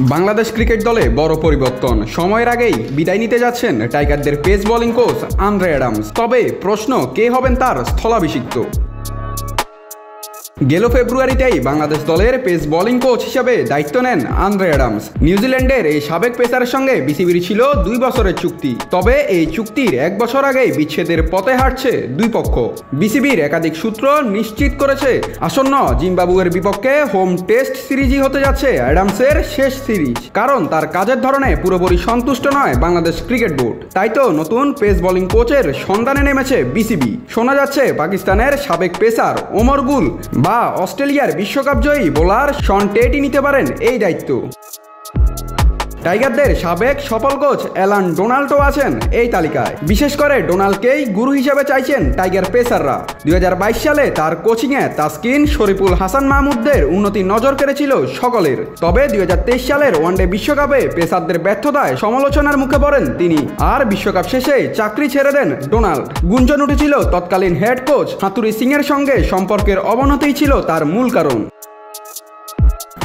Bangladesh cricket দলে বড় পরিবর্তন। সময়ের আগেই বিদায় নিতে যাচ্ছেন টাইগারদের pace bowling coach Andre Adams. তবে প্রশ্ন, কে হবেন তার স্থলাভিষিক্ত? গেল ফেব্রুয়ারিতেই বাংলাদেশ দলের পেস বোলিং কোচ হিসেবে দায়িত্ব নেন আন্দ্রে অ্যাডামস। নিউজিল্যান্ডের এই সাবেক পেসারের সঙ্গে বিসিবির ছিল 2 বছরের চুক্তি। তবে এই চুক্তির 1 বছর আগেই বিচ্ছেদের পথে হাঁটছে দুই পক্ষ। বিসিবির একাধিক সূত্র নিশ্চিত করেছে আসন্ন জিম্বাবুয়ের বিপক্ষে হোম টেস্ট সিরিজই হতে যাচ্ছে অ্যাডামসের শেষ সিরিজ। কারণ তার কাজের ধরনে পুরোপুরি সন্তুষ্ট নয় বাংলাদেশ ক্রিকেট বোর্ড। তাই তো নতুন পেস বোলিং কোচের সন্ধানে নেমেছে বিসিবি। শোনা যাচ্ছে পাকিস্তানের সাবেক পেসার ওমর গুল বা অস্ট্রেলিয়ার বিশ্বকাপ জয়ী বোলার শন টেটি নিতে পারেন এই দায়িত্ব। টাইগারদের সাবেক সফল কোচ অ্যালান ডোনাল্ডও আছেন এই তালিকায়। বিশেষ করে ডোনাল্ডকেই গুরু হিসেবে চাইছেন টাইগার পেসাররা। 2022 সালে তার কোচিংয়ে তাসকিন, শরীফুল হাসান মাহমুদদের উন্নতি নজর কেড়েছিল সকলের। তবে 2023 সালের ওয়ানডে বিশ্বকাপে পেসারদের ব্যর্থতায় সমালোচনার মুখে পড়েন তিনি। আর বিশ্বকাপ শেষে চাকরি ছেড়ে দেন ডোনাল্ড। গুঞ্জন উঠেছিল তৎকালীন হেড কোচ হাতুরি সিংয়ের সঙ্গে সম্পর্কের অবনতিই ছিল তার মূল কারণ।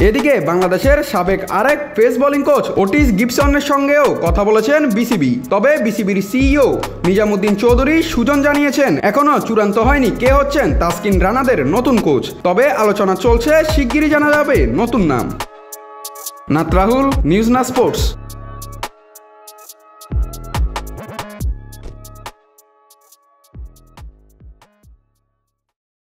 এদিকে বাংলাদেশের সাবেক আরেক পেস বোলিং কোচ ওটিস গিবসনের সঙ্গেও কথা বলেছেন বিসিবি। তবে বিসিবির সিইও নিজামুদ্দিন চৌধুরী সুজন জানিয়েছেন এখনও চূড়ান্ত হয়নি কে হচ্ছেন তাসকিন রানাদের নতুন কোচ। তবে আলোচনা চলছে, শিগগিরই জানা যাবে নতুন নাম। নাত রাহুল, নিউজ না স্পোর্টস।